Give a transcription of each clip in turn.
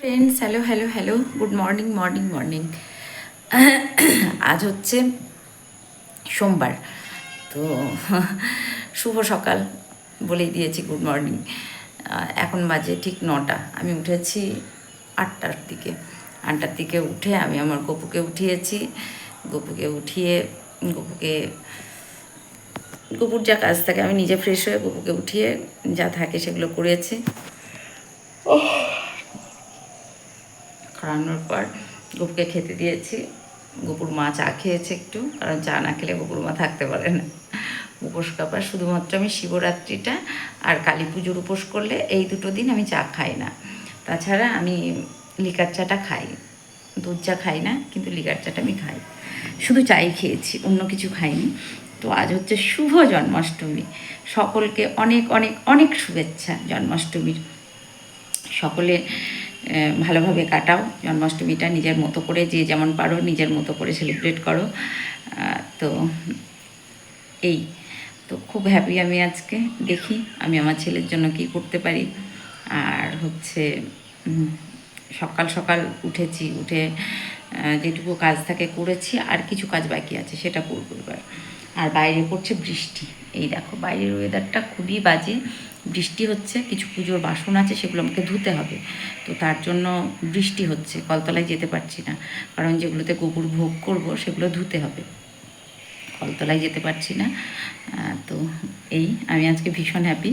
Friends, hello hello hello, good morning morning morning. আজ হচ্ছে সোমবার, তো শুভ সকাল বলেই দিয়েছি গুড মর্নিং। এখন বাজে ঠিক 9টা। আমি উঠেছি 8টার দিকে। 8টার দিকে উঠে আমি আমার গপুকে উঠিয়েছি। গপুকে উঠিয়ে গপুর যা কাজ থাকে আমি নিজে ফ্রেশ হয়ে গপুকে উঠিয়ে যা থাকে সেগুলো করেছি। খাওয়ানোর পর গপুকে খেতে দিয়েছি। গপুর মা চা খেয়েছে একটু, কারণ চা না খেলে গপুর মা থাকতে পারে না। উপোস কাপড় শুধুমাত্র আমি শিবরাত্রিটা আর কালী পুজোর উপোস করলে এই দুটো দিন আমি চা খাই না। তাছাড়া আমি লিকার চাটা খাই, দুধ চা খাই না, কিন্তু লিকার চাটা আমি খাই। শুধু চাই খেয়েছি, অন্য কিছু খাইনি। তো আজ হচ্ছে শুভ জন্মাষ্টমী। সকলকে অনেক অনেক অনেক শুভেচ্ছা জন্মাষ্টমীর। সকলে ভালোভাবে কাটাও জন্মাষ্টমীটা, নিজের মতো করে, যে যেমন পারো নিজের মতো করে সেলিব্রেট করো। তো এই তো খুব হ্যাপি আমি আজকে। দেখি আমি আমার ছেলের জন্য কী করতে পারি। আর হচ্ছে সকাল সকাল উঠেছি, উঠে যেটুকু কাজ থাকে করেছি, আর কিছু কাজ বাকি আছে সেটা করবো এবার। আর বাইরে পড়ছে বৃষ্টি। এই দেখো বাইরের ওয়েদারটা খুবই বাজে, বৃষ্টি হচ্ছে। কিছু পুজোর বাসন আছে, সেগুলো আমাকে ধুতে হবে। তো তার জন্য বৃষ্টি হচ্ছে, কলতলায় যেতে পারছি না, কারণ যেগুলোতে গোবর ভোগ করব সেগুলো ধুতে হবে। কলতলায় যেতে পারছি না। তো এই আমি আজকে ভীষণ হ্যাপি।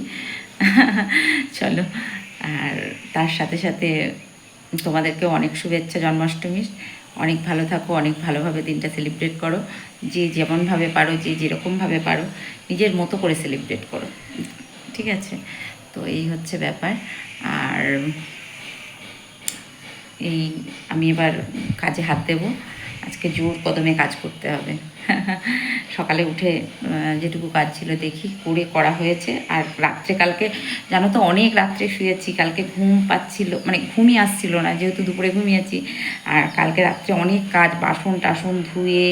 চলো, আর তার সাথে সাথে তোমাদেরকে অনেক শুভেচ্ছা জন্মাষ্টমীর। অনেক ভালো থাকো, অনেক ভালোভাবে দিনটা সেলিব্রেট করো। যে যেমনভাবে পারো, যে যেরকমভাবে পারো, নিজের মতো করে সেলিব্রেট করো, ঠিক আছে? তো এই হচ্ছে ব্যাপার। আর এই আমি এবার কাজে হাত দেবো। আজকে জোর কদমে কাজ করতে হবে। সকালে উঠে যেটুকু কাজ ছিল দেখি করা হয়েছে। আর রাত্রে কালকে জানো তো অনেক রাত্রে শুয়েছি, কালকে ঘুম পাচ্ছিল, মানে ঘুমই আসছিল না, যেহেতু দুপুরে ঘুমিয়েছি। আর কালকে রাত্রে অনেক কাজ, বাসন টাসন ধুয়ে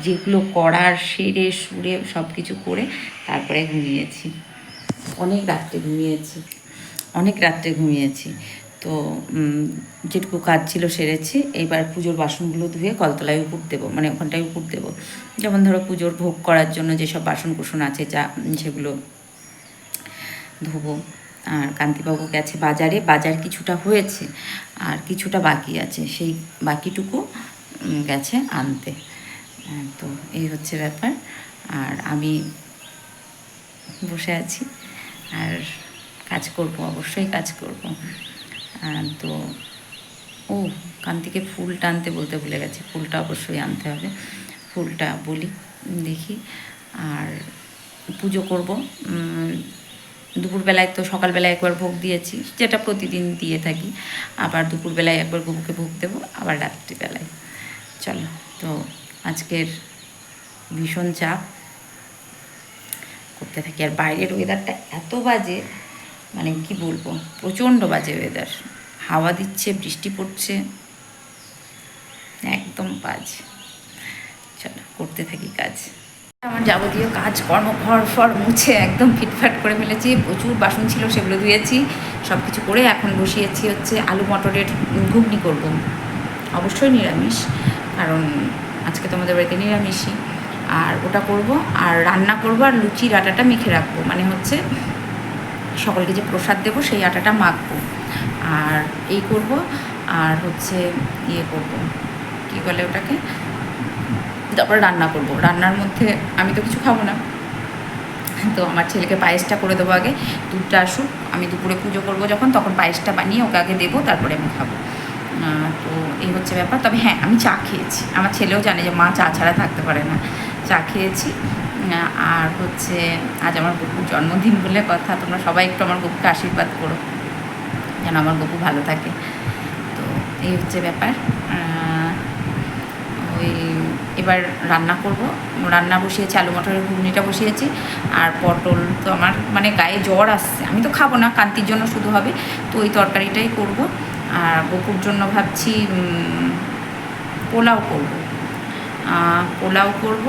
যেগুলো করার সেরে সুরে সব কিছু করে তারপরে ঘুমিয়েছি। অনেক রাত্রে ঘুমিয়েছি। তো যেটুকু কাজ ছিল সেরেছি। এইবার পুজোর বাসনগুলো ধুয়ে কলতলায় উপর দেবো, মানে ওখানটায় উপর দেবো। যেমন ধরো পুজোর ভোগ করার জন্য যেসব বাসন কুসন আছে যা, সেগুলো ধোবো। আর কান্তিবাবু গেছে বাজারে, বাজার কিছুটা হয়েছে আর কিছুটা বাকি আছে, সেই বাকিটুকু গেছে আনতে। তো এই হচ্ছে ব্যাপার। আর আমি বসে আছি আর কাজ করব, অবশ্যই কাজ করব। তো ও, কান্তিকে ফুল টানতে বলতে ভুলে গেছি, ফুলটা অবশ্যই আনতে হবে। ফুলটা বলি দেখি। আর পুজো করব দুপুরবেলায়। তো সকালবেলায় একবার ভোগ দিয়েছি, যেটা প্রতিদিন দিয়ে থাকি। আবার দুপুরবেলায় একবার গপুকে ভোগ দেবো, আবার রাত্রিবেলায়। চলো, তো আজকের ভীষণ চাপ করতে থাকি। আর বাইরের ওয়েদারটা এত বাজে, মানে কি বলবো, প্রচণ্ড বাজে ওয়েদার। হাওয়া দিচ্ছে, বৃষ্টি পড়ছে, একদম বাজে। চলো করতে থাকি কাজ। আমার যাবতীয় কাজ কর্ম ঘর ফর মুছে একদম ফিটফাট করে ফেলেছি। প্রচুর বাসন ছিল, সেগুলো ধুয়েছি, সব কিছু করে এখন বসিয়েছি হচ্ছে আলু মটরের ঘুগনি করব। অবশ্যই নিরামিষ, কারণ আজকে তোমাদের বাড়িতে নিরামিষই। আর ওটা করব, আর রান্না করব, আর লুচির আটাটা মেখে রাখবো, মানে হচ্ছে সকলকে যে প্রসাদ দেবো সেই আটাটা মাখবো। আর এই করব। আর হচ্ছে ইয়ে করব, কী বলে ওটাকে, তারপর রান্না করব। রান্নার মধ্যে আমি তো কিছু খাবো না, তো আমার ছেলেকে পায়েসটা করে দেবো আগে। দুধটা আসুক, আমি দুপুরে পুজো করবো যখন, তখন পায়েসটা বানিয়ে ওকে আগে দেবো, তারপরে আমি খাবো। তো এই হচ্ছে ব্যাপার। তবে হ্যাঁ, আমি চা খেয়েছি, আমার ছেলেও জানে যে মা চা ছাড়া থাকতে পারে না। চা খেয়েছি। আর হচ্ছে আজ আমার গপুর জন্মদিন বলে কথা, তোমরা সবাই একটু আমার গপুকে আশীর্বাদ করো যেন আমার গপু ভালো থাকে। তো এই হচ্ছে ব্যাপার। ওই এবার রান্না করব, রান্না বসিয়েছি, আলু মটরের ঘুগনিটা বসিয়েছি। আর পটল তো আমার মানে গায়ে জ্বর আসছে, আমি তো খাবো না, কান্তির জন্য শুধু হবে, তো ওই তরকারিটাই করব। আর গপুর জন্য ভাবছি পোলাও করব।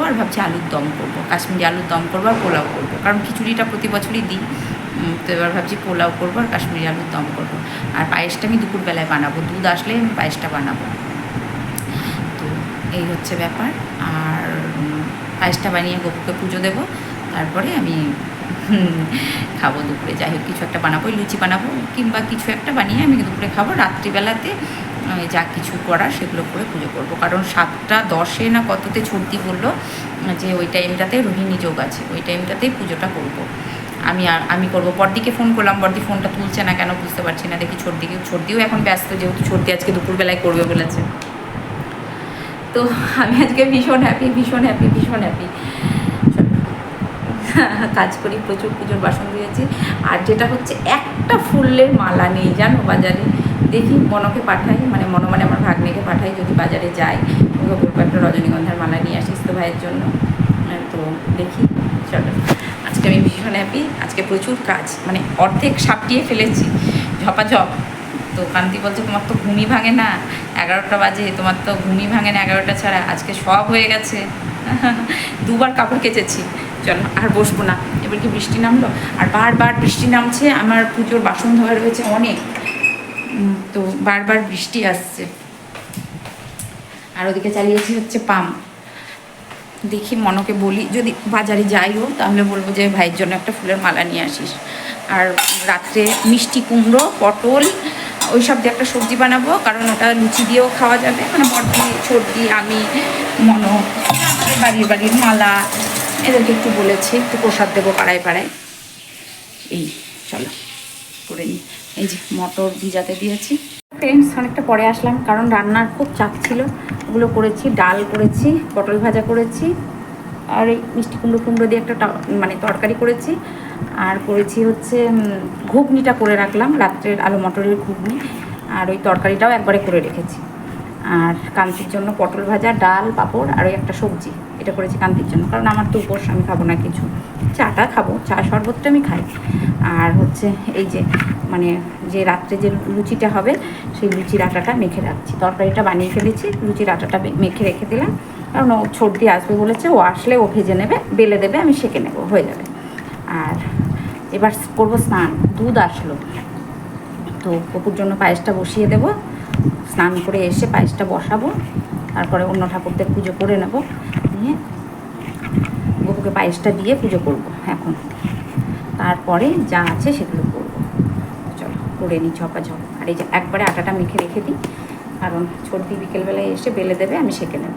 আর ভাবছি আলুর দম করব, কাশ্মীরি আলুর দম করবো আর পোলাও করবো, কারণ খিচুড়িটা প্রতি বছরই দিই। তো এবার ভাবছি পোলাও করবো আর কাশ্মীরি আলুর দম করবো। আর পায়েসটা আমি দুপুরবেলায় বানাবো, দুধ আসলে আমি পায়েসটা বানাবো। তো এই হচ্ছে ব্যাপার। আর পায়েসটা বানিয়ে গপুকে পুজো দেবো, তারপরে আমি খাবো দুপুরে। যাই হোক কিছু একটা বানাবো, লুচি বানাবো কিংবা কিছু একটা বানিয়ে আমি দুপুরে খাবো। রাত্রিবেলাতে যা কিছু করার সেগুলো করে পুজো করব। কারণ 7:10 না কততে ছুটি বললো যে ওই টাইমটাতে রোহিণী যোগ আছে, ওই টাইমটাতেই পুজোটা করব। আমি করবো। বড়দিকে ফোন করলাম, বড়দি ফোনটা তুলছে না কেন বুঝতে পারছি না। দেখি ছর্দিও এখন ব্যস্ত, যেহেতু ছর্দি আজকে দুপুরবেলায় করবে বলেছে। তো আমি আজকে ভীষণ হ্যাপি। কাজ করি প্রচুর, পুজোর বাসন দিয়েছি। আর যেটা হচ্ছে একটা ফুলের মালা নেই জানো বাজারে। দেখি মনকে পাঠাই, মানে আমার ভাগ্নেকে পাঠাই, যদি বাজারে যাই ওকে বলবো একটা রজনীগন্ধার মালা নিয়ে আসিস তো ভাইয়ের জন্য। তো দেখি, চলো। আজকে আমি ভীষণ হ্যাপি। আজকে প্রচুর কাজ, মানে অর্ধেক সাপটিয়ে ফেলেছি, ঝপাঝপ। তো কান্তি বলছে তোমার তো ঘুমই ভাঙে না, 11টা বাজে, তোমার তো ঘুমই ভাঙে না 11টা ছাড়া। আজকে সব হয়ে গেছে। 2বার কাপড় কেচেছি। চলো আর বসবো না। এবার কি বৃষ্টি নামলো, আর বারবার বৃষ্টি নামছে। আমার পুজোর বাসন ধোয়া রয়েছে অনেক, তো বারবার বৃষ্টি আসছে। আর ওদিকে চালিয়েছি হচ্ছে পাম্প। দেখি মনকে বলি যদি বাজারে যাইও তাহলে বলবো যে ভাইয়ের জন্য একটা ফুলের মালা নিয়ে আসিস। আর রাত্রে মিষ্টি কুমড়ো, পটল ওই সব দিয়ে একটা সবজি বানাবো, কারণ ওটা লুচি দিয়েও খাওয়া যাবে। মানে বড়দি, ছর্দি, আমি, মনো, আমাদের বাড়ির মালা, এদেরকে একটু বলেছি একটু প্রসাদ দেবো পাড়ায়। এই চলো করে নিই। এই যে মটর ভিজাতে দিয়েছি। ফ্রেন্ডস অনেকটা পরে আসলাম, কারণ রান্নার খুব চাপ ছিল। ওগুলো করেছি, ডাল করেছি, পটল ভাজা করেছি, আর এই মিষ্টি কুমড়ো দিয়ে একটা মানে তরকারি করেছি। আর করেছি হচ্ছে ঘুগনিটা করে রাখলাম, রাত্রের আলু মটরের ঘুগনি। আর ওই তরকারিটাও একবারে করে রেখেছি। আর কান্তির জন্য পটল ভাজা, ডাল, পাঁপড় আর ওই একটা সবজি, এটা করেছি কান্তির জন্য। কারণ আমার তো উপোস, আমি খাবো না কিছু, চাটা খাবো, চা শরবতটা আমি খাই। আর হচ্ছে এই যে মানে যে রাত্রে যে লুচিটা হবে সেই লুচির আটাটা মেখে রাখছি। তরকারিটা বানিয়ে ফেলেছি, লুচির আটাটা মেখে রেখে দিলাম। কারণ ও ছর্দি আসবে বলেছে, ও আসলে ও ভেজে নেবে, বেলে দেবে, আমি সেঁকে নেবো, হয়ে যাবে। আর এবার করবো স্নান। দুধ আসলো, তো অপুর জন্য পায়েসটা বসিয়ে দেবো। স্নান করে এসে পায়েসটা বসাবো, তারপরে অন্য ঠাকুরদের পুজো করে নেব, নিয়ে গপুকে পায়েসটা দিয়ে পুজো করব এখন। তারপরে যা আছে সেগুলো করবো। চলো করে নিই ঝপাঝপ। আর এই যে একবারে আটাটা মেখে রেখে দিই, কারণ ছর্দি বিকেলবেলায় এসে বেলে দেবে, আমি সেঁকে নেব।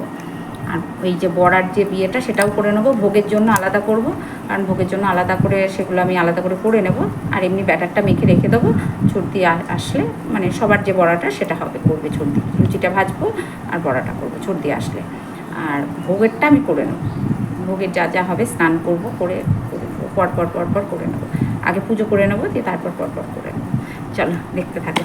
আর ওই যে বড়ার যে বিয়েটা সেটাও করে নেবো, ভোগের জন্য আলাদা করব। কারণ ভোগের জন্য আলাদা করে সেগুলো আমি আলাদা করে নেব। আর এমনি ব্যাটারটা মেখে রেখে দেবো, ছর্দি আসলে মানে সবার যে বড়াটা সেটা হবে, করবে ছর্দি। লুচিটা ভাজবো আর বড়াটা করবো ছর্দি আসলে। আর ভোগেরটা আমি করে নেব, ভোগের যা যা হবে স্নান করবো, করে পর করে নেবো। আগে পুজো করে নেবো, দিয়ে তারপর পর করে নেবো। চলো দেখতে থাকো।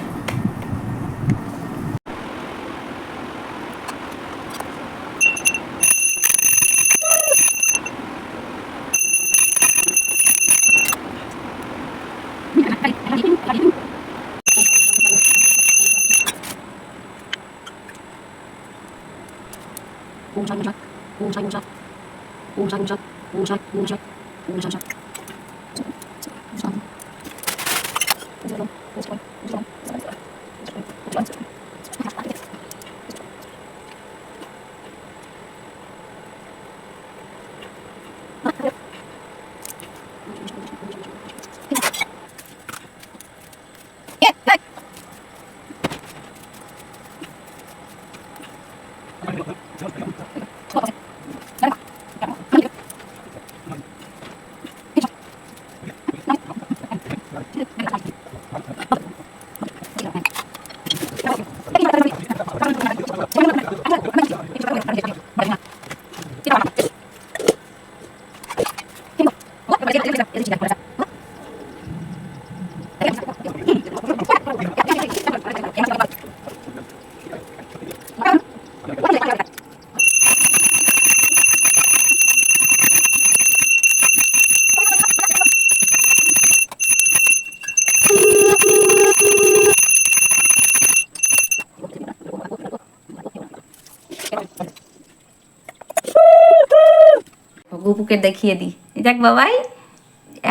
গপুকে দেখিয়ে দিই, দেখ বাবাই,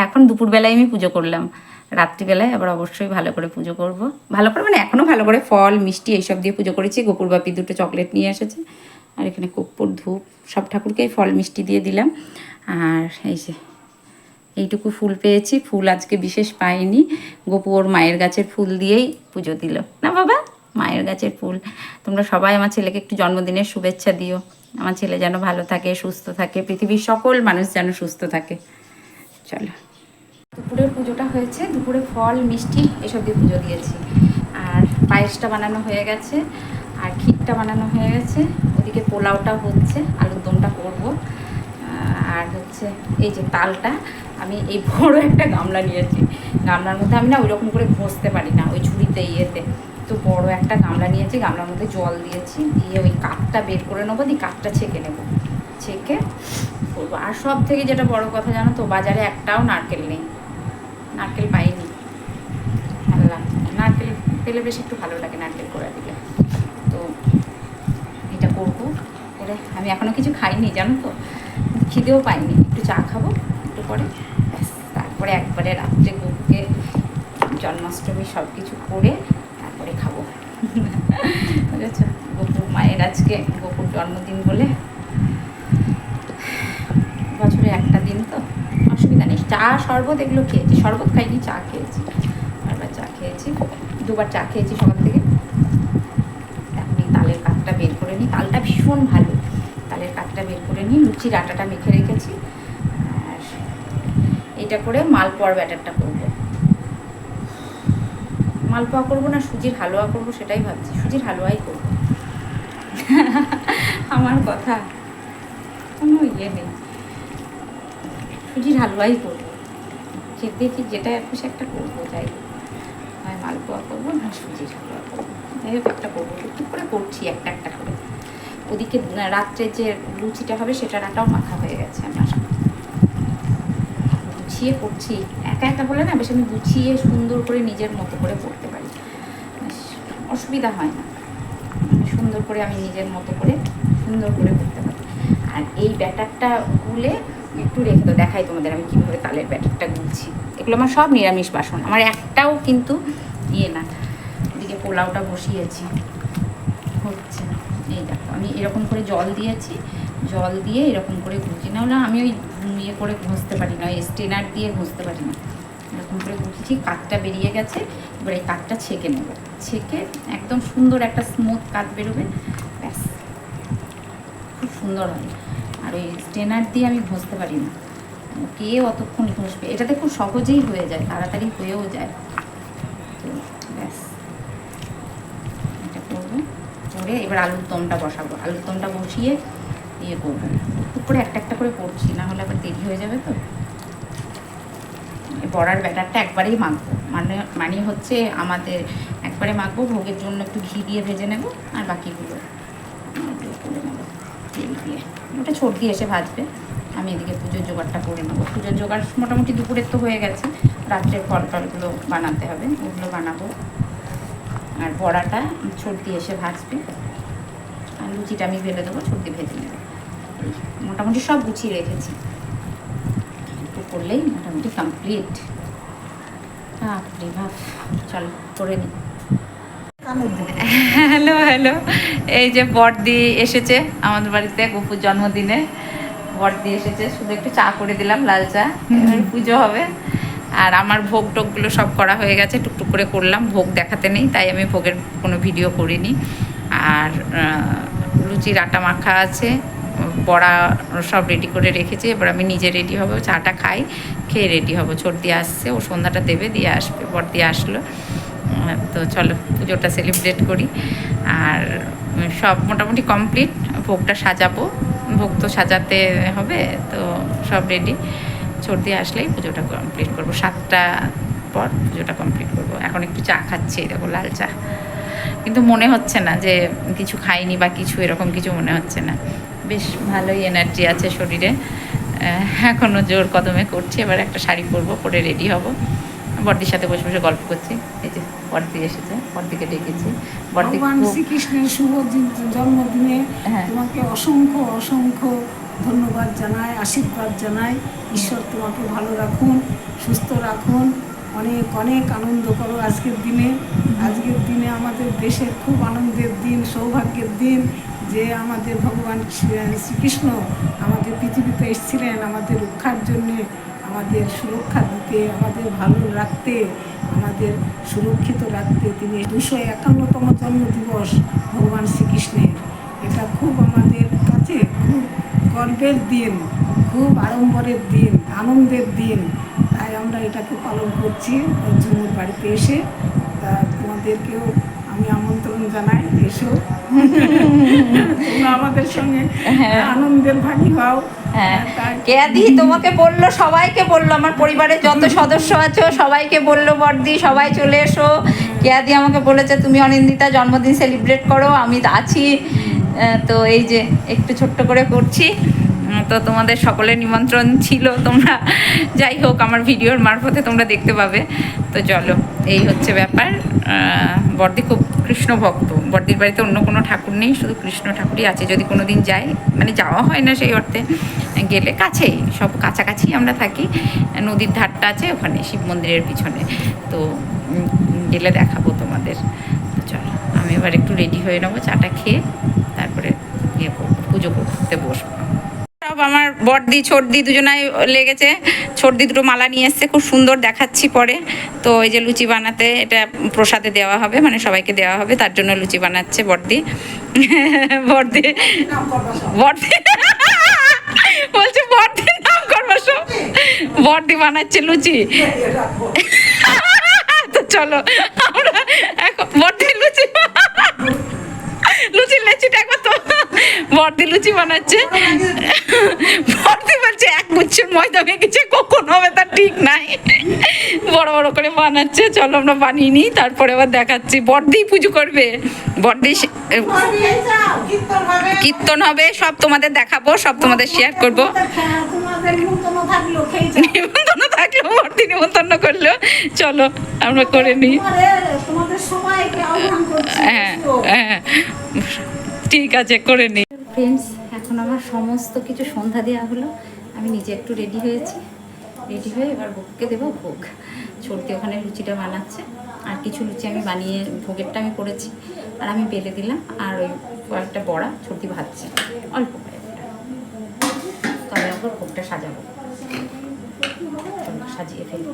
এখন দুপুরবেলায় আমি পুজো করলাম। রাত্রিবেলায় আবার অবশ্যই ভালো করে পুজো করব। ভালো করে মানে এখনও ভালো করে ফল মিষ্টি এইসব দিয়ে পুজো করেছি। গোপুর বাপি দুটো চকলেট নিয়ে এসেছে, আর এখানে কর্পূর ধূপ সব ঠাকুরকেই ফল মিষ্টি দিয়ে দিলাম। আর এই যে এইটুকু ফুল পেয়েছি, ফুল আজকে বিশেষ পাইনি। গোপু ওর মায়ের গাছের ফুল দিয়েই পুজো দিল না বাবা, মায়ের গাছের ফুল। তোমরা সবাই আমার ছেলেকে একটু জন্মদিনের শুভেচ্ছা দিও। আমার ছেলে যেন ভালো থাকে, সুস্থ থাকে, পৃথিবীর সকল মানুষ যেন সুস্থ থাকে। চলো, দুপুরের পুজোটা হয়েছে, দুপুরে ফল মিষ্টি এসব দিয়ে পুজো দিয়েছি। আর পায়েসটা বানানো হয়ে গেছে, আর ক্ষীরটা বানানো হয়ে গেছে। ওদিকে পোলাওটা হচ্ছে, আলুর দমটা করবো। আর হচ্ছে এই যে তালটা আমি এই বড় একটা গামলা নিয়েছি। গামলার মধ্যে আমি না ওই রকম করে ঘষতে পারি না ওই ঝুড়িতে ইয়েতে, তো বড় একটা গামলা নিয়েছি, গামলার মধ্যে জল দিয়েছি, দিয়ে ওই কাঠটা বের করে নেবো, দিয়ে কাঠটা ছেঁকে নেবো, ছেঁকে করবো। আর সব থেকে যেটা বড় কথা জানো তো, বাজারে একটাও নারকেল নেই, নারকেল পাইনি। আল্লাহ, নারকেল পেলে বেশ একটু ভালো লাগে নারকেল করে দিলে। তো এটা করবো করে, আমি এখনও কিছু খাইনি জানো তো, খিদেও পাইনি, একটু চা খাবো একটু পরে, ব্যাস তারপরে একবারে রাত্রে গপুকে জন্মাষ্টমী সব কিছু করে তারপরে খাবো। বুঝেছো, গপুর মায়ের আজকে গপুর জন্মদিন বলে, বছরে একটা দিন তো অসুবিধা নেই। চা শরবত এগুলো খেয়েছি, শরবত খাইনি, চা খেয়েছি, বারবার চা খেয়েছি, দুবার চা খেয়েছি সকাল থেকে। এখন এই তালের কাঠটা বের করে নিই, তালটা ভীষণ ভালো, তালের কাঠটা বের করে নিই। লুচির আটাটা মেখে রেখেছি, আর এটা করে মালপোয়ার ব্যাটারটা করবো। মালপোয়া করবো না সুজির হালুয়া করবো সেটাই ভাবছি, সুজির হালুয়াই করবো। আমার কথা কোনো ইয়ে নেই, সুজির হালুয়াই করবো, দেখি যেটা খুশি একটা করবো, যাই হয় মালপোয়া করবো না সুজির হালুয়া করবো, যাই হোক একটা করবো, একটু করে করছি একটা একটা করে। ওদিকে রাত্রে যে লুচিটা হবে সেটার আটাও মাখা হয়ে গেছে আমার, গুছিয়ে করছি। একা একা হলে না বেশ আমি গুছিয়ে সুন্দর করে নিজের মতো করে করতে পারি, অসুবিধা হয় না, সুন্দর করে আমি নিজের মতো করে সুন্দর করে করতে পারি। আর এই ব্যাটারটা গুলে একটু রেখে তো দেখাই তোমাদের আমি কীভাবে তালের ব্যাটারটা গুলছি। এগুলো আমার সব নিরামিষ বাসন, আমার একটাও কিন্তু ইয়ে না। ওদিকে পোলাওটা বসিয়েছি, হচ্ছে এই দেখো আমি এরকম করে জল দিয়েছি, জল দিয়ে এরকম করে ঘুষি, না হলে আমি ওই ইয়ে করে ঘষতে পারি না, ওই স্টেনার দিয়ে ঘষতে পারি না। এরকম করে ঘুষেছি, কাঠটা বেরিয়ে গেছে, এবার এই কাঠটা ছেঁকে নেব, ছেঁকে একদম সুন্দর একটা স্মুথ কাঠ বেরোবে, ব্যাস খুব সুন্দর হয়। আর ওই স্টেনার দিয়ে আমি ঘষতে পারি না, কে অতক্ষণ ঘষবে, এটাতে খুব সহজেই হয়ে যায়, তাড়াতাড়ি হয়েও যায়। তো ব্যাস এটা করবো, করে এবার আলুর দমটা বসাবো, আলুর দমটা বসিয়ে ইয়ে করবো, খুব করে একটা একটা করে করছি, না হলে আবার দেরি হয়ে যাবে। তো বড়ার ব্যাটারটা একবারেই মাখবো, মানে হচ্ছে আমাদের একবারে মাখবো, ভোগের জন্য একটু ঘি দিয়ে ভেজে নেব, আর বাকিগুলো করে নেবো তেল দিয়ে। ওটা ছোট দিয়ে এসে ভাজবে, আমি এদিকে পুজোর জোগাড়টা করে নেবো। পুজোর জোগাড় মোটামুটি দুপুরের তো হয়ে গেছে, রাত্রের ফল টলগুলো বানাতে হবে, ওগুলো বানাবো। আর বড়াটা ছোট দিয়ে এসে ভাজবে, আর লুচিটা আমি ভেজে দেবো, ছোট দিয়ে ভেজে নেবো। মোটামুটি সব গুছিয়ে রেখেছি, একটু করলেই মোটামুটি কমপ্লিট। বাপরে বাপ, চল করে নিই। হ্যালো হ্যালো, এই যে বড়দি এসেছে আমাদের বাড়িতে গপুর জন্মদিনে, বড়দি এসেছে, শুধু একটু চা করে দিলাম, লাল চা, এবার পুজো হবে। আর আমার ভোগ টোগগুলো সব করা হয়ে গেছে, টুকটুক করে করলাম, ভোগ দেখাতে নেই তাই আমি ভোগের কোনো ভিডিও করিনি। আর লুচির আটা মাখা আছে, বড়া সব রেডি করে রেখেছি, এবার আমি নিজে রেডি হবো, চাটা খাই, খেয়ে রেডি হবো। ছোট দিয়ে আসছে, ও সন্ধ্যাটা দেবে, দিয়ে আসবে, বড় দিয়ে আসলো। তো চলো পুজোটা সেলিব্রেট করি। আর সব মোটামুটি কমপ্লিট, ভোগটা সাজাবো, ভোগ তো সাজাতে হবে, তো সব রেডি। ছোট দিয়ে আসলেই পুজোটা কমপ্লিট করবো, 7টা পর পুজোটা কমপ্লিট করবো। এখন একটু চা খাচ্ছি, দেখো লাল চা, কিন্তু মনে হচ্ছে না যে কিছু খাইনি বা কিছু, এরকম কিছু মনে হচ্ছে না, বেশ ভালোই এনার্জি আছে শরীরে। এখনও জোর কদমে করছি। এবার একটা শাড়ি পরবো, পরে রেডি হব, বড়দির সাথে বসে বসে গল্প করছি। এই যে বড়দি এসেছে, বড়দিকে ডেকেছি। বড়দি শ্রীকৃষ্ণের শুভ জন্মদিনে তোমাকে অসংখ্য অসংখ্য ধন্যবাদ জানাই, আশীর্বাদ জানাই। ঈশ্বর তোমাকে ভালো রাখুন, সুস্থ রাখুন, অনেক অনেক আনন্দ করো আজকের দিনে। আজকের দিনে আমাদের দেশের খুব আনন্দের দিন, সৌভাগ্যের দিন, যে আমাদের ভগবান শ্রীকৃষ্ণ আমাদের পৃথিবীতে এসেছিলেন আমাদের রক্ষার জন্যে, আমাদের সুরক্ষা দিতে, আমাদের ভালো রাখতে, আমাদের সুরক্ষিত রাখতে। তিনি 251তম জন্মদিবস ভগবান শ্রীকৃষ্ণের। এটা খুব আমাদের কাছে খুব গর্বের দিন, খুব আড়ম্বরের দিন, আনন্দের দিন। তাই আমরা এটাকে পালন করছি ঝুমুর বাড়িতে এসে। তা তোমাদেরকেও আমি আমন্ত্রণ জানাই, এসো তোমরা আমাদের সঙ্গে আনন্দের ভাগী হও। হ্যাঁ, তাই কেয়াদি তোমাকে বললো, সবাইকে বললো, আমার পরিবারের যত সদস্য আছো সবাইকে বললো বড়দি সবাই চলে এসো। কেয়াদি আমাকে বলেছে তুমি অনিন্দিতা জন্মদিন সেলিব্রেট করো, আমি আছি। তো এই যে একটু ছোট্ট করে করছি। তো তোমাদের সকলের নিমন্ত্রণ ছিল, তোমরা যাই হোক আমার ভিডিওর মারফতে তোমরা দেখতে পাবে। তো চলো, এই হচ্ছে ব্যাপার। বড়দি খুব কৃষ্ণ ভক্ত, বড়দির বাড়িতে অন্য কোনো ঠাকুর নেই, শুধু কৃষ্ণ ঠাকুরই আছে। যদি কোনো দিন যাই, মানে যাওয়া হয় না সেই অর্থে, গেলে কাছেই, সব কাছাকাছি আমরা থাকি, নদীর ধারটা আছে ওখানে শিব মন্দিরের পিছনে। তো গেলে দেখাবো তোমাদের। তো চলো, আমি এবার একটু রেডি হয়ে নেবো, চাটা খেয়ে তারপরে ইয়ে করবো, পুজো করতে বসবো। সব আমার বড়দি ছোটদি দুজনাই লেগেছে। ছোটদি দুটো মালা নিয়ে এসছে, খুব সুন্দর দেখাচ্ছি পরে। তো এই যে লুচি বানাতে, এটা প্রসাদে দেওয়া হবে, মানে সবাইকে দেওয়া হবে, তার জন্য লুচি বানাচ্ছে বড়দি। বড়দি বড়দি বলছে বড়দির নাম করবো, সব বড়দি বানাচ্ছে লুচি। তো চলো আমরা এখন বড়দি লুচি, লুচির লেচিটা একবার তো বড়দি লুচি বানাচ্ছে। বড়দি বলছে এক গুচ্ছের ময়দা মেখেছে, কখন হবে তার ঠিক নাই, বড় বড় করে বানাচ্ছে। চলো আমরা বানিয়ে নিই, তারপরে আবার দেখাচ্ছি। বড়দি পুজো করবে, বড়দি কীর্তন হবে, সব তোমাদের দেখাবো, সব তোমাদের শেয়ার করবো। নিমন্ত্রণ থাকলেও বড়দি নিমন্ত্রণ করলো। চলো আমরা করে নিই। হ্যাঁ হ্যাঁ, ঠিক আছে, করে নিই। ফ্রেন্ডস, এখন আমার সমস্ত কিছু সন্ধ্যা দেওয়া হলো, আমি নিজে একটু রেডি হয়েছি। রেডি হয়ে এবার ভোগকে দেবো ভোগ। ছোটতে ওখানে লুচিটা বানাচ্ছে, আর কিছু লুচি আমি বানিয়ে ভোগেরটা আমি করেছি, আর আমি বেলে দিলাম। আর ওই কয়েকটা বড়া ছোটি ভাজছে, অল্প কয়েকটা। তবে আমরা ভোগটা সাজাবো, সাজিয়ে ফেলবো।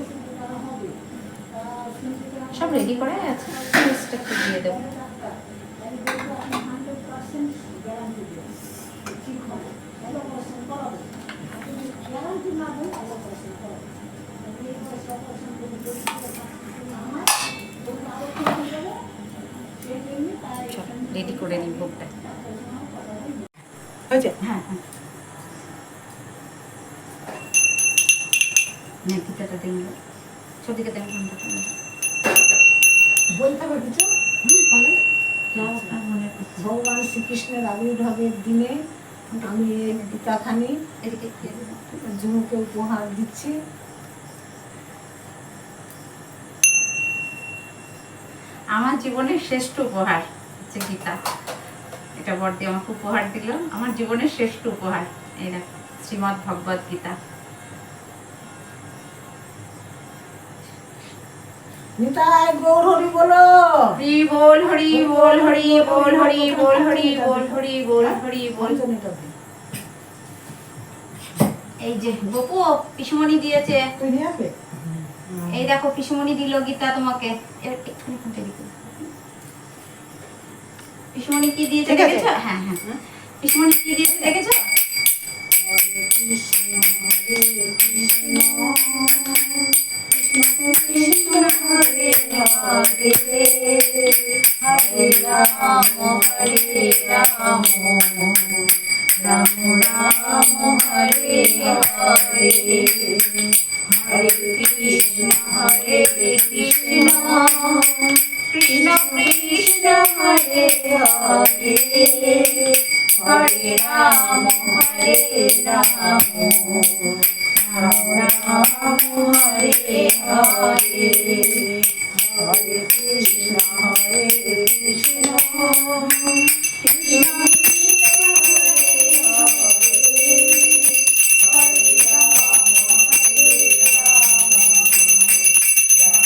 সব রেডি করাই আছে, একটু দিয়ে দেবো। রেডি করে নিই ভোগটা। হ্যাঁ হ্যাঁ, গীতাটা দিন, সত্যিকে দেন, বলতে হবে কিছু। ভগবান শ্রীকৃষ্ণের আবির্ভাবের দিনে আমি এই গীতাখানি ঝুমুকে উপহার দিচ্ছি। আমার জীবনের শ্রেষ্ঠ উপহার হচ্ছে গীতা। এটা বড়দি আমাকে উপহার দিল, আমার জীবনের শ্রেষ্ঠ উপহার। এই দেখো, শ্রীমদ্ ভগবদ গীতা। নিতাই গৌর হরি বলো। হরি বল, হরি বল, হরি বল, হরি বল, হরি বল, হরি বল, হরি বল। এই যে গপু পিসুমণি দিয়েছে, এই দেখো পিসুমণি দিল গীতা তোমাকে। পিসুমণি কি দিয়েছে দেখেছো? হ্যাঁ হ্যাঁ, পিসুমণি কি দিয়েছে দেখেছো? হরে রাম হরে রাম, রাম রাম হরে হরে, হরে কৃষ্ণ হরে কৃষ্ণ, কৃষ্ণ কৃষ্ণ হরে হরে, হরে রাম হরে রাম, রাম রাম হরে হরে, হরে কৃষ্ণ হরে কৃষ্ণ, কৃষ্ণ কৃষ্ণ হরে হরে, হরে রাম হরে রাম,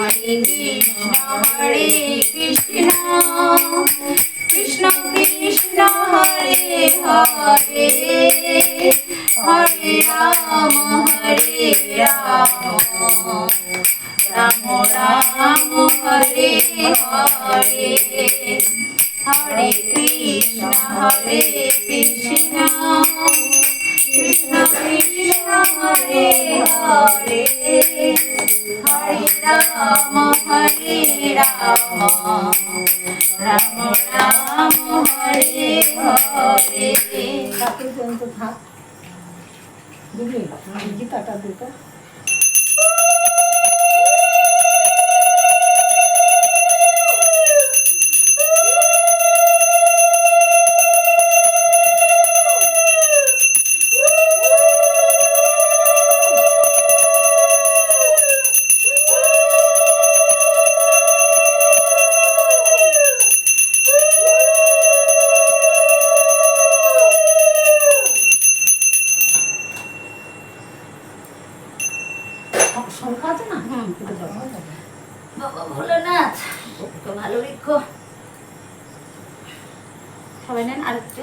হরে কৃষ্ণ কৃষ্ণ কৃষ্ণ হরে হরে হরে রাম রাম রাম হরে হরে হরে কৃষ্ণ কৃষ্ণ কৃষ্ণ হরে হরে হরে রাম রাম রাম হরে হরে। ঠাকুর পর্যন্ত থাক বুঝলি, গীতাটা দুটো সংখ্যা আছে না? বাবা ভোলানাথ ভালো রেখো। সবাই নেন আরেকটা।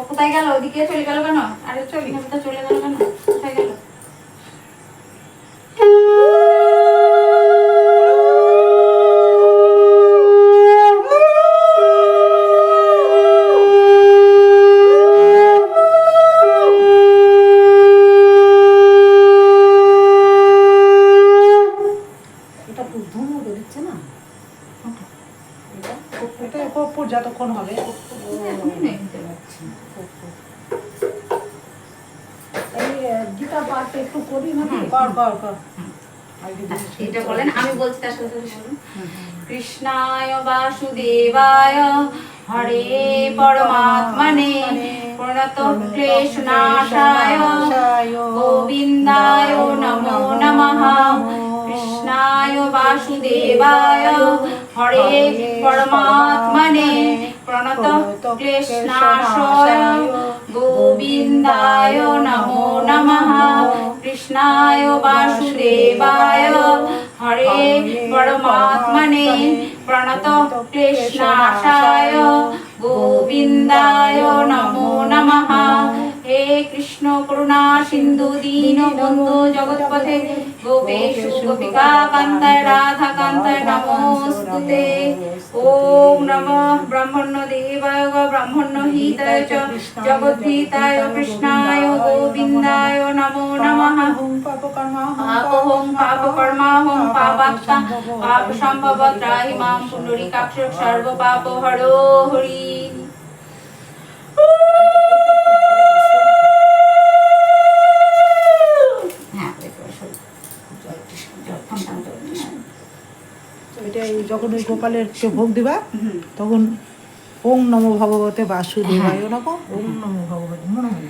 কোথায় গেল? ওদিকে চলে গেল কেন? আরে চলে গেল কেন? কোথায় গেল? যতক্ষণ হবে গীতা পাঠ একটু করি না? কর এটা বলেন, আমি বলছি তার সাথে সাথে শুনুন। কৃষ্ণায় বাসুদেবায় হরে পরমাত্মনে প্রণত ক্লেশনাশায় গোবিন্দায় নমো নমঃ। কৃষ্ণায় বাসুদেবায় হরে পরমাত্মনে প্রণত ক্লেশনাশায় গোবিন্দায় নমো নমঃ। কৃষ্ণায় বাসুদেবায় হরে পরমাত্মনে প্রণত ক্লেশনাশায় গোবিন্দায় নমো নমঃ। হে কৃষ্ণ করুণা সিন্ধু দীন বন্ধু জগৎপথে গোপেশ গোপিকা কান্তায় রাধা কান্তায় নমোস্তুতে। ওম নমঃ ব্রহ্মণ্য দেবায় ব্রহ্মণ্য হিতায় চ জগদ্ধিতায় কৃষ্ণায় গোবিন্দায় নমো নমঃ। পাপহং পাপকর্মাহং পাপাত্মা পাপ সম্ভব ত্রাহি মাম পুণ্ডরীকাক্ষ সর্ব পাপ হরো হরি। যখন ওই গোপালের ভোগ দিবা তখন ওম নমো ভগবতে বাসুদেবায় নমঃ, ওম নমো ভগবতে মনে হয়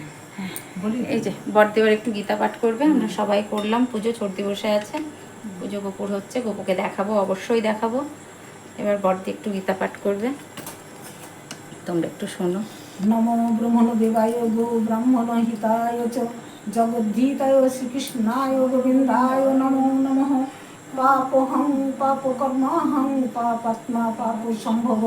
বলি। এই যে বড়দেবার একটু গীতা পাঠ করবে, আমরা সবাই করলাম। পুজো চর্দি বসে আছে, পুজো গোপুর হচ্ছে, গোপুকে দেখাবো, অবশ্যই দেখাবো। এবার বড়দি একটু গীতা পাঠ করবে, তোমরা একটু শোনো। নমো ব্রহ্মণ দেবায় গো ব্রাহ্মণ হিতায় চ জগদ্ধিতায় শ্রীকৃষ্ণায় গোবিন্দায় নমো নমঃ। পাপহং পাপকর্মাহং পাপাত্মা পাপ সম্ভব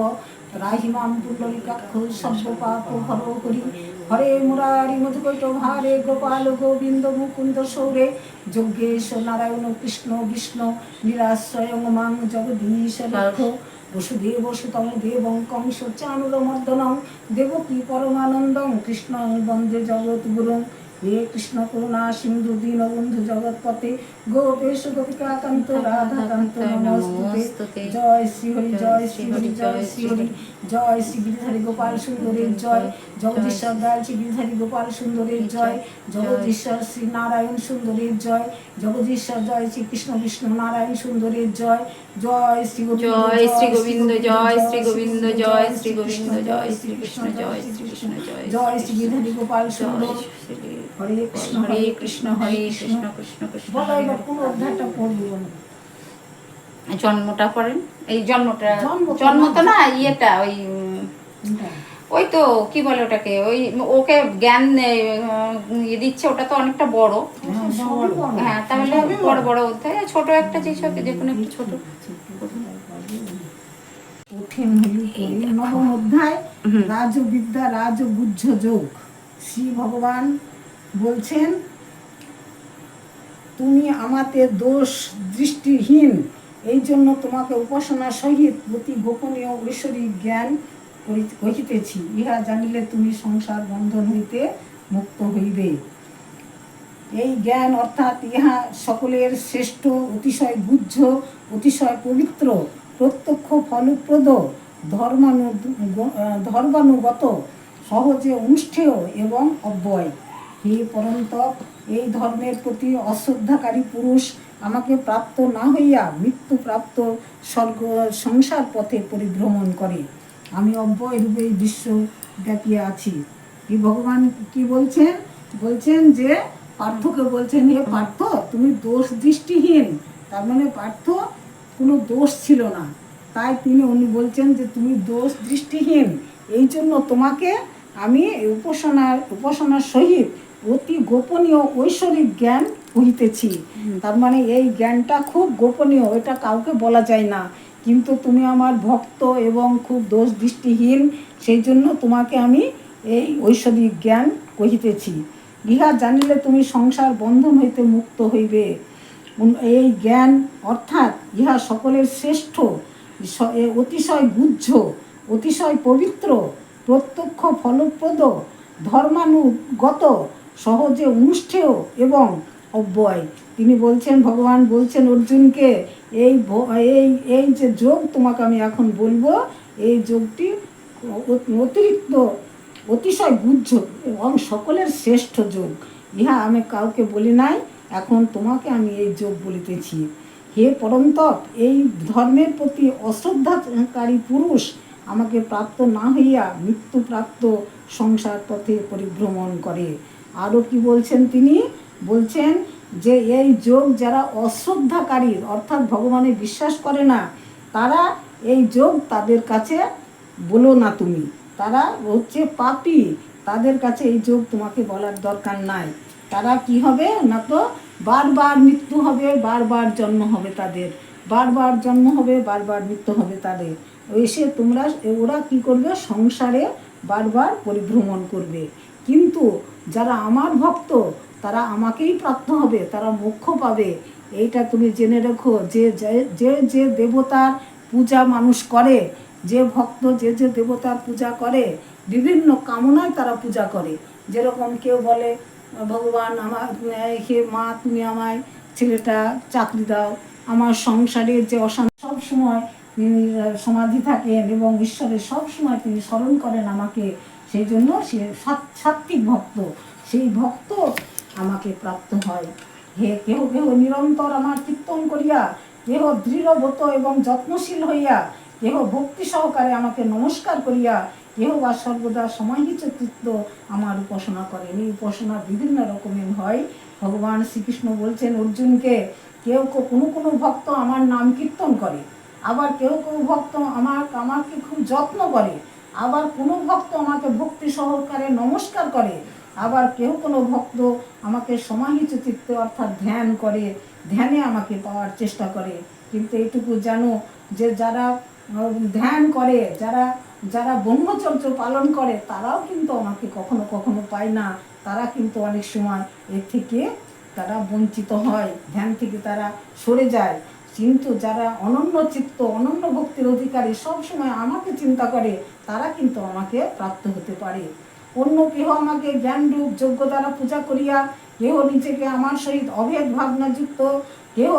ত্রাহি মাম পুণ্ডরীকাক্ষ সর্ব পাপ হরো হরি। হরে মুরারি মধুকৈট ভারে গোপাল গোবিন্দ মুকুন্দ সৌরে যজ্ঞেশ নারায়ণ কৃষ্ণ বিষ্ণু নিরাশ্রয়ং মাং জগদীশ লক্ষ্য। বসুদেব সুতং দেবং কংস চানুরমর্দনং দেবকী পরমানন্দং কৃষ্ণং বন্দে জগৎগুরুং। হে কৃষ্ণ করুণা সিন্ধু দীনবন্ধু জগৎপতে গোপেশ গোপিকা কান্ত রাধা কান্ত নমস্তুতে। জয় শ্রী হরি জয় শ্রী হরি জয় শ্রী হরি জয় শ্রী গিরিধারী গোপাল সুন্দরের জয়। জগদীশ্বর দয়াল শ্রী গিরিধারী গোপাল সুন্দরের জয়। জগদীশ্বর শ্রী নারায়ণ সুন্দরের জয়। জগদীশ্বর জয় শ্রী কৃষ্ণ বিষ্ণু নারায়ণ সুন্দরের জয়। জয় শ্রী জয় শ্রী গোবিন্দ জয় শ্রী গোবিন্দ জয় শ্রী গোবিন্দ জয় শ্রী কৃষ্ণ জয় শ্রী কৃষ্ণ জয় শ্রী গিরিধারী গোপাল সুন্দর। হরে কৃষ্ণ হরে কৃষ্ণ কৃষ্ণ কৃষ্ণ। বলো এবার কোন অধ্যায়টা পড়বি বলো। জন্মটা করেন, এই জন্মটা জন্ম তো না, ইয়েটা ওই ওই তো কি বলে ওটাকে, ওই ওকে জ্ঞান দিচ্ছে, ওটা তো অনেকটা বড়। হ্যাঁ, তাহলে বড় বড় অধ্যায়, ছোট একটা যে কোনো একটু ছোট। কঠিন হলি করি নবম অধ্যায় রাজবিদ্যা রাজগুহ্য যোগ। শ্রী ভগবান বলছেন, তুমি আমাতে দোষ দৃষ্টিহীন, এই জন্য তোমাকে উপাসনা সহিত অতি গোপনীয় ঐশ্বরিক জ্ঞান কহিতেছি। ইহা জানিলে তুমি সংসার বন্ধন হইতে মুক্ত হইবে। এই জ্ঞান অর্থাৎ ইহা সকলের শ্রেষ্ঠ, অতিশয় গুহ্য, অতিশয় পবিত্র, প্রত্যক্ষ ফলপ্রদ, ধর্মানুগত, সহজে অনুষ্ঠেয় এবং অব্যয়। হে পরন্তপ, এই ধর্মের প্রতি অশ্রদ্ধাকারী পুরুষ আমাকে প্রাপ্ত না হইয়া মৃত্যুপ্রাপ্ত সংসার পথে পরিভ্রমণ করে। আমি অব্যয় রূপে বিশ্ব ব্যাপিয়া আছি। কি ভগবান কি বলছেন? বলছেন যে পার্থকে বলছেন, হে পার্থ, তুমি দোষ দৃষ্টিহীন। তার মানে পার্থ কোনো দোষ ছিল না, তাই উনি বলছেন যে তুমি দোষ দৃষ্টিহীন, এই জন্য তোমাকে আমি উপাসনার সহিত অতি গোপনীয় ঐশ্বরিক জ্ঞান কহিতেছি। তার মানে এই জ্ঞানটা খুব গোপনীয়, এটা কাউকে বলা যায় না, কিন্তু তুমি আমার ভক্ত এবং খুব দোষ দৃষ্টিহীন, সেই জন্য তোমাকে আমি এই ঐশ্বরিক জ্ঞান কহিতেছি। ইহা জানিলে তুমি সংসার বন্ধন হইতে মুক্ত হইবে। এই জ্ঞান অর্থাৎ ইহা সকলের শ্রেষ্ঠ, অতিশয় গুহ্য, অতিশয় পবিত্র, প্রত্যক্ষ ফলপ্রদ, ধর্মানুগত, সহজে অনুষ্ঠেয় এবং অব্যয়। তিনি বলছেন, ভগবান বলছেন অর্জুনকে, এই এই যে যোগ তোমাকে আমি এখন বলবো, এই যোগটি অতিরিক্ত, অতিশয় গুহ্য এবং সকলের শ্রেষ্ঠ যোগ। ইহা আমি কাউকে বলি নাই, এখন তোমাকে আমি এই যোগ বলিতেছি। হে পরন্তপ, এই ধর্মের প্রতি অশ্রদ্ধাকারী পুরুষ আমাকে প্রাপ্ত না হইয়া মৃত্যুপ্রাপ্ত সংসার পথে পরিভ্রমণ করে। আরও কি বলছেন তিনি? বলছেন যে এই যোগ যারা অশ্রদ্ধাকারী অর্থাৎ ভগবানে বিশ্বাস করে না, তারা এই যোগ তাদের কাছে বলো না তুমি, তারা হচ্ছে পাপী, তাদের কাছে এই যোগ তোমাকে বলার দরকার নাই। তারা কি হবে না, তো বারবার মৃত্যু হবে, বারবার জন্ম হবে তাদের, বারবার জন্ম হবে, বারবার মৃত্যু হবে তাদের। এসে ওরা কি করবে? সংসারে বারবার পরিভ্রমণ করবে। কিন্তু যারা আমার ভক্ত, তারা আমাকেই প্রাপ্ত হবে, তারা মোক্ষ পাবে। এইটা তুমি জেনে রেখো, যে যে দেবতার পূজা মানুষ করে, যে ভক্ত যে দেবতার পূজা করে, বিভিন্ন কামনায় তারা পূজা করে। যেরকম কেউ বলে, ভগবান আমার, হে মা তুমি আমায় ছেলেটা চাকরি দাও, আমার সংসারে যে অশান্তি, সবসময় সমাধি থাকেন এবং ঈশ্বরের সবসময় তিনি স্মরণ করেন আমাকে, সেই জন্য সে সাত্ত্বিক ভক্ত, সেই ভক্ত আমাকে প্রাপ্ত হয়। হে কেহ কেহ নিরন্তর আমার কীর্তন করিয়া, কেহ দৃঢ়ব্রত এবং যত্নশীল হইয়া, কেহ ভক্তি সহকারে আমাকে নমস্কার করিয়া, কেহ বা সর্বদা সমাহিত চিত্ত আমার উপাসনা করেন। এই উপাসনা বিভিন্ন রকমের হয়। ভগবান শ্রীকৃষ্ণ বলছেন অর্জুনকে, কেউ কোনো ভক্ত আমার নাম কীর্তন করে, আবার কেউ ভক্ত আমাকে খুব যত্ন করে, আবার কোনো ভক্ত আমাকে ভক্তি সহকারে নমস্কার করে, আবার কোনো ভক্ত আমাকে সমাহিত চিত্তে অর্থাৎ ধ্যান করে, ধ্যানে আমাকে পাওয়ার চেষ্টা করে। কিন্তু এইটুকু জানো যে যারা ধ্যান করে, যারা ব্রহ্মচর্য পালন করে, তারাও কিন্তু আমাকে কখনো কখনো পায় না, তারা কিন্তু অনেক সময় এর থেকে তারা বঞ্চিত হয়, ধ্যান থেকে তারা সরে যায়। কিন্তু যারা অনন্য চিত্ত, অনন্য ভক্তির অধিকারী, সবসময় আমাকে চিন্তা করে, তারা কিন্তু আমাকে প্রাপ্ত হতে পারে। অন্য কেহ আমাকে জ্ঞানরূপ যোগ্য দ্বারা পূজা করিয়া, কেহ নিজেকে আমার সহিত অভেদ ভাবনাযুক্ত, কেহ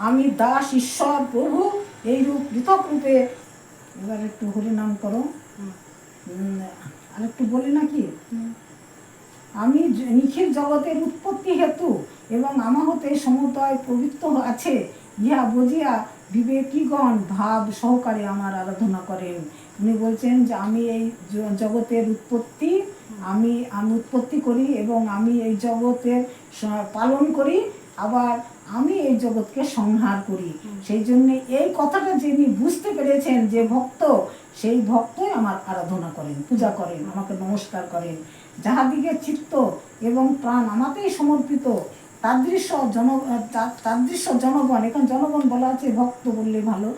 আমি দাস ঈশ্বর প্রভু এইরূপ পৃথক রূপে। এবার একটু হরি নাম করো, আর একটু বলি নাকি? আমি নিখিল জগতের উৎপত্তি হেতু এবং আমা হতে সমুদয় পবিত্র আছে, ইহা বুঝিয়া বিবেকীগণ ভাব সহকারে আমার আরাধনা করেন। উনি বলছেন যে আমি এই জগতের উৎপত্তি, আমি উৎপত্তি করি এবং আমি এই জগতের পালন করি, আবার আমি এই জগৎকে সংহার করি। সেই জন্য এই কথাটা যিনি বুঝতে পেরেছেন যে ভক্ত, সেই ভক্তই আমার আরাধনা করেন, পূজা করেন, আমাকে নমস্কার করেন। যাহাদিকে চিত্ত এবং প্রাণ আমাকেই সমর্পিত, তাদৃশ্য জনগণ, এখন জনগণ বলা আছে, ভক্ত বললে ভালো,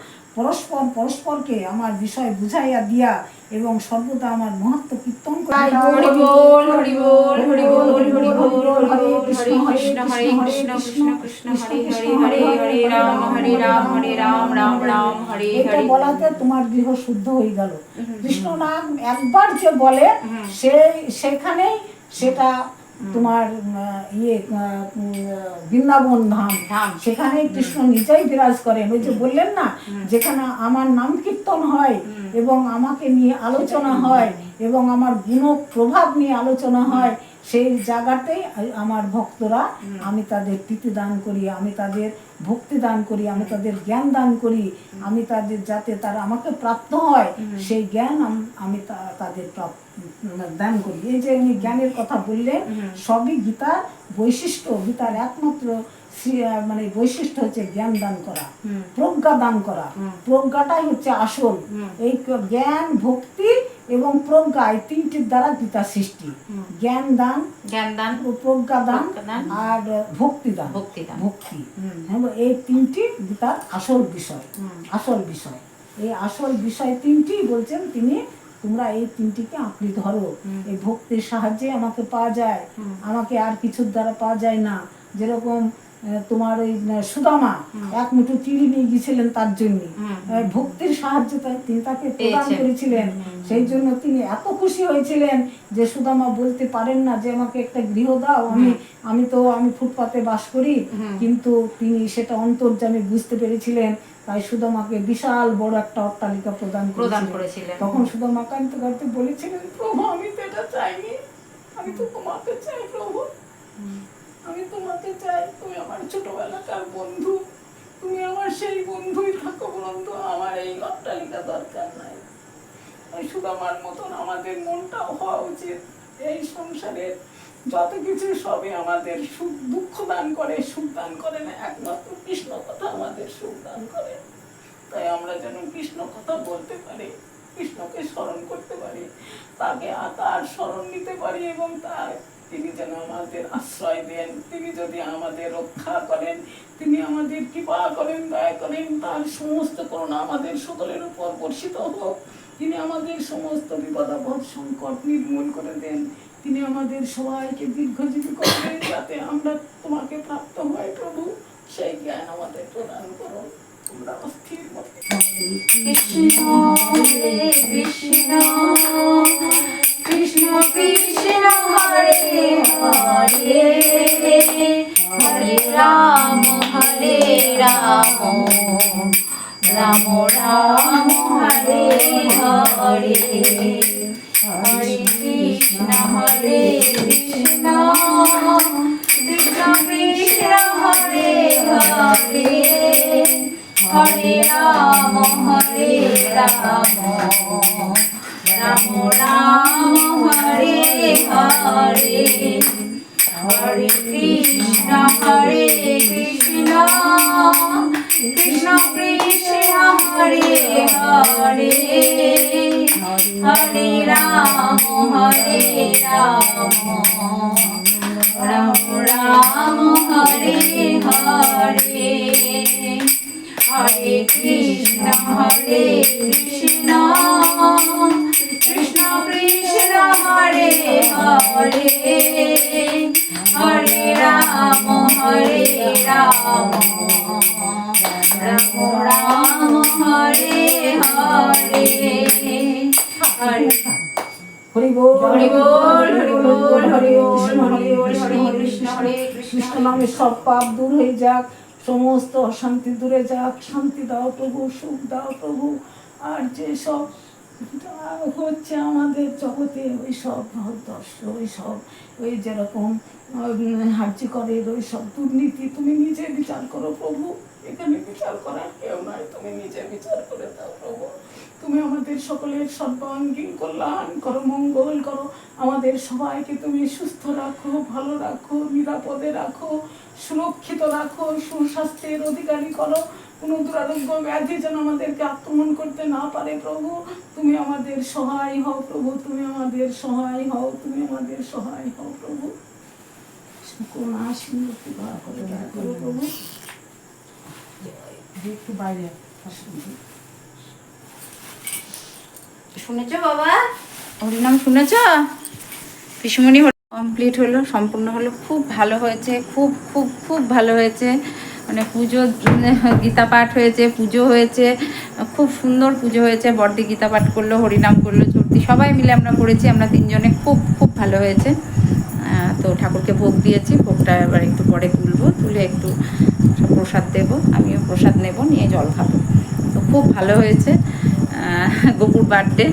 পরস্পরকে আমার বিষয় বুঝাইয়া দিয়া এবং সর্বদা আমার মহত্ব কীর্তন করে। হরি বল হরি বল হরি বল হরি বল হরে কৃষ্ণ কৃষ্ণ কৃষ্ণ কৃষ্ণ হরে হরে হরে রাম রাম রাম হরে এটা হরে। বলাতে তোমার গৃহ শুদ্ধ হয়ে গেল। কৃষ্ণ নাম একবার যে বলে সেখানেই সেটা তোমার বৃন্দাবন ধাম, সেখানে কৃষ্ণ নিজেই বিরাজ করেন। ওই যে বললেন না, যেখানে আমার নাম কীর্তন হয় এবং আমাকে নিয়ে আলোচনা হয় এবং আমার গুণ প্রভাব নিয়ে আলোচনা হয়, সেই জায়গাতেই আমার ভক্তরা, আমি তাদের প্রীতি দান করি, আমি তাদের ভক্তি দান করি, আমি তাদের জ্ঞান দান করি, আমি তাদের যাতে তারা আমাকে প্রাপ্ত হয় সেই জ্ঞান আমি তাদের দান করি। এই যে উনি জ্ঞানের কথা বললেন, সবই গীতার বৈশিষ্ট্য। গীতার একমাত্র মানে বৈশিষ্ট্য হচ্ছে জ্ঞান দান করা, প্রজ্ঞা দান করা। প্রজ্ঞাটাই হচ্ছে আসল। এই জ্ঞান, ভক্তি এবং প্রজ্ঞা, এই তিনটির দ্বারা গীতা সৃষ্টি। জ্ঞান দান, প্রজ্ঞা দান আর ভক্তি দান, ভক্তি। এই তিনটি গীতার আসল বিষয়, আসল বিষয়। এই আসল বিষয় তিনটি বলছেন তিনি, তোমরা এই তিনটিকে আঁকড়ে ধরো। এই ভক্তির সাহায্যে আমাকে পাওয়া যায়, আমাকে আর কিছুর দ্বারা পাওয়া যায় না। যেরকম তোমার ওই সুদামা এক মুঠো চিড়ি নিয়ে গিয়েছিলেন, তার জন্য ভক্তির সাহায্যে তিনি তাকে প্রদান করেছিলেন। সেই জন্য তিনি এত খুশি হয়েছিলেন যে সুদামা বলতে পারেন না যে আমাকে একটা গৃহ দাও, আমি ফুটপাতে বাস করি, কিন্তু তিনি সেটা অন্তর্যামী বুঝতে পেরেছিলেন। তাই সুদামাকে বিশাল বড় একটা অট্টালিকা প্রদান করেছিলেন। তখন সুদামা কাঁদতে কাঁদতে বলেছিলেন, প্রভু আমি তো এটা চাইনি, আমি তো তোমাকে চাই প্রভু, আমি তোমাকে চাই। তুমি আমার ছোটবেলাকার বন্ধু, তুমি আমার সেই বন্ধুই থাকো, বন্ধু, আমার এই অট্টালিকা দরকার নাই। ওই সুদামার মতন আমাদের মনটাও হওয়া উচিত। এই সংসারের যত কিছু সবই আমাদের সুখ দুঃখ দান করে, সুখ দান করে না, একমাত্র কৃষ্ণ কথা আমাদের সুখ দান করে। তাই আমরা যেন কৃষ্ণ কথা বলতে পারি, কৃষ্ণকে স্মরণ করতে পারি, তাকে তার স্মরণ নিতে পারি এবং তিনি যেন আমাদের আশ্রয় দেন। তিনি যদি আমাদের রক্ষা করেন, তিনি আমাদের কৃপা করেন, দয়া করেন, তার সমস্ত করুণা আমাদের সকলের উপর বর্ষিত হোক। তিনি আমাদের সমস্ত বিপদাপদ সংকট নির্মূল করে দেন। তিনি আমাদের সবাইকে দীর্ঘজীবী করেন, যাতে আমরা তোমাকে প্রাপ্ত হই প্রভু। সেই জ্ঞান আমাদের প্রদান করুন। তোমরা অস্থির মতে কৃষ্ণ হরে কৃষ্ণ কৃষ্ণ কৃষ্ণ হরে হরে হরে রাম রাম রাম হরে হরে হরে কৃষ্ণ কৃষ্ণ কৃষ্ণ হরে হরে হরে রাম রাম রাম হরে হরে হরে কৃষ্ণ কৃষ্ণ কৃষ্ণ হরে হরে হরে রাম রাম রাম হরে হরে হরে কৃষ্ণ কৃষ্ণ কৃষ্ণ হরে হরে হরে রাম রাম রাম হরে হরে হরে হরি বল হরি বল হরি বল হরি বল হরি বল হরে কৃষ্ণ কৃষ্ণ নামে সব পাপ দূর হয়ে যাক, সমস্ত অশান্তি দূরে যাক। শান্তি দাও প্রভু, সুখ দাও প্রভু। আর যে সব হচ্ছে আমাদের জগতে, ওই সব ভারতবর্ষ, ওই যেরকম হার্জি করে ওই সব দুর্নীতি, তুমি নিজে বিচার করো প্রভু। এখানে বিচার করার কেউ নয়, তুমি নিজে বিচার করে দাও প্রভু। তুমি আমাদের সকলের সর্বাঙ্গীন কল্যাণ করো, মঙ্গল করো। আমাদের সবাইকে তুমি সুস্থ রাখো, ভালো রাখো, নিরাপদে রাখো, সুরক্ষিত রাখো, সুস্বাস্থ্যের অধিকারী করো। কোনো দুরারোগ্য ব্যাধি যেন আমাদেরকে আক্রমণ করতে না পারে প্রভু। তুমি আমাদের সহায় হও প্রভু, তুমি আমাদের সহায় হও, তুমি আমাদের সহায় হও প্রভু। করুণা সিন্ধু কৃপা করে দয়া করো প্রভু। একটু বাইরে শুনেছ বাবা, হরিনাম শুনেছ? পিসুমণি কমপ্লিট হলো, সম্পূর্ণ হলো, খুব ভালো হয়েছে, খুব খুব খুব ভালো হয়েছে। মানে পুজো, গীতা পাঠ হয়েছে, পুজো হয়েছে, খুব সুন্দর পুজো হয়েছে। বড়দি গীতা পাঠ করলো, হরিনাম করলো, চর্তি সবাই মিলে আমরা করেছি, আমরা তিনজনে, খুব খুব ভালো হয়েছে। তো ঠাকুরকে ভোগ দিয়েছি, ভোগটা এবার একটু পরে তুলবো, তুলে একটু প্রসাদ দেবো, আমিও প্রসাদ নেব, নিয়ে জল খাবো। তো খুব ভালো হয়েছে। গোপুর বার্থডে,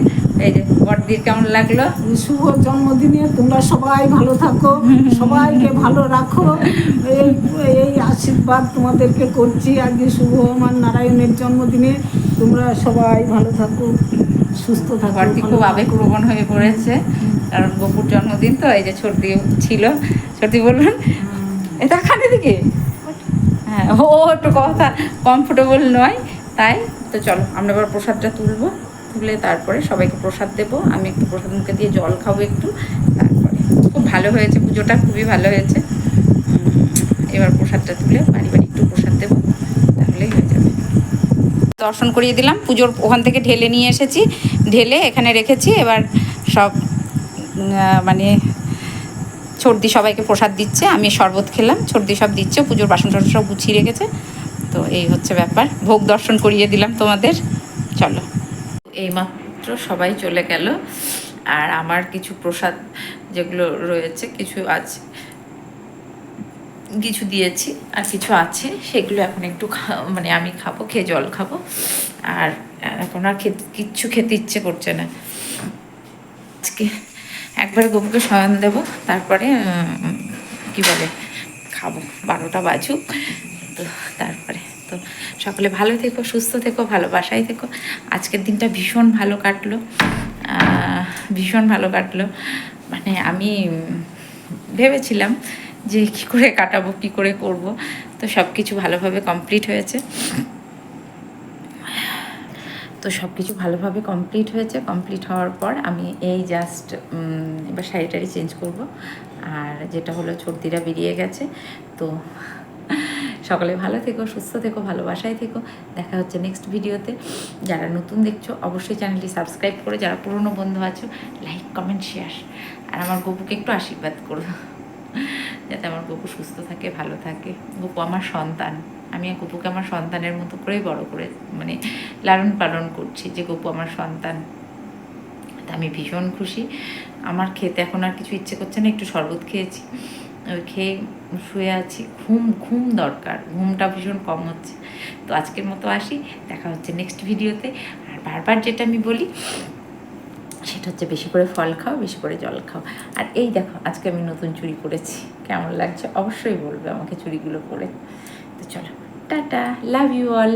এই যে বড়দির কেমন লাগলো? শুভ জন্মদিনে তোমরা সবাই ভালো থাকো, সবাইকে ভালো রাখো, এই এই আশীর্বাদ তোমাদেরকে করছি। আজকে শুভ আমার নারায়ণের জন্মদিনে তোমরা সবাই ভালো থাকো, সুস্থ থাকো। বড়দি খুব আবেগপ্রবণ হয়ে পড়েছে, কারণ গোপুর জন্মদিন তো। এই যে সর্দি ছিল, সর্দি বলবেন এটা খানে দিকে, হ্যাঁ ও একটু কথা কমফোর্টেবল নয়, তাই। তো চলো আমরা এবার প্রসাদটা তুলবো, তুলে তারপরে সবাইকে প্রসাদ দেবো। আমি একটু প্রসাদ মুখে দিয়ে জল খাবো একটু, তারপরে। খুব ভালো হয়েছে পুজোটা, খুবই ভালো হয়েছে। এবার প্রসাদটা তুলে বাড়ি বাড়ি একটু প্রসাদ দেবো, তাহলেই হয়ে যাবে। দর্শন করিয়ে দিলাম, পুজোর ওখান থেকে ঢেলে নিয়ে এসেছি, ঢেলে এখানে রেখেছি। এবার সব মানে সর্দি সবাইকে প্রসাদ দিচ্ছে, আমি শরবত খেলাম, সর্দি সব দিচ্ছে, পুজোর বাসন টাসন সব গুছিয়ে রেখেছে। তো এই হচ্ছে ব্যাপার, ভোগ দর্শন করিয়ে দিলাম তোমাদের। চলো, এইমাত্র সবাই চলে গেল, আর আমার কিছু প্রসাদ যেগুলো রয়েছে, কিছু আছে, কিছু দিয়েছি আর কিছু আছে, সেগুলো এখন একটু মানে আমি খাবো, খেয়ে জল খাবো। আর এখন আর কিচ্ছু খেতে ইচ্ছে করছে না। আজকে একবারে গোপুকে শয়ন দেবো, তারপরে কি বলে খাবো, 12টা বাজুক। তো তারপরে তো সকলে ভালো থেকো, সুস্থ থেকো, ভালোবাসায় থেকো। আজকের দিনটা ভীষণ ভালো কাটলো, ভীষণ ভালো কাটলো। মানে আমি ভেবেছিলাম যে কী করে কাটাবো, কী করে করব, তো সব কিছু ভালোভাবে কমপ্লিট হয়েছে। তো সব কিছু ভালোভাবে কমপ্লিট হয়েছে। কমপ্লিট হওয়ার পর আমি এই জাস্ট এবার শাড়িটারি চেঞ্জ করব, আর যেটা হলো সর্দিটা বেরিয়ে গেছে। তো সকলে ভালো থেকো, সুস্থ থেকো, ভালোবাসায় থেকো। দেখা হচ্ছে নেক্সট ভিডিওতে। যারা নতুন দেখছো অবশ্যই চ্যানেলটি সাবস্ক্রাইব করে, যারা পুরনো বন্ধু আছো লাইক, কমেন্ট, শেয়ার। আর আমার গপুকে একটু আশীর্বাদ করো, যাতে আমার গপু সুস্থ থাকে, ভালো থাকে। গপু আমার সন্তান, আমি গপুকে আমার সন্তানের মতো করেই বড় করে মানে লালন পালন করছি, যে গপু আমার সন্তান। তা আমি ভীষণ খুশি। আমার খেতে এখন আর কিছু ইচ্ছে করছে না, একটু শরবত খেয়েছি, ওই খেয়ে শুয়ে আছি। ঘুম দরকার, ঘুমটা ভীষণ কম হচ্ছে। তো আজকের মতো আসি, দেখা হচ্ছে নেক্সট ভিডিওতে। আর বারবার যেটা আমি বলি সেটা হচ্ছে বেশি করে ফল খাও, বেশি করে জল খাও। আর এই দেখো আজকে আমি নতুন চুড়ি পরেছি, কেমন লাগছে অবশ্যই বলবে আমাকে চুড়িগুলো পরে। তো চলো, টাটা, লাভ ইউ অল।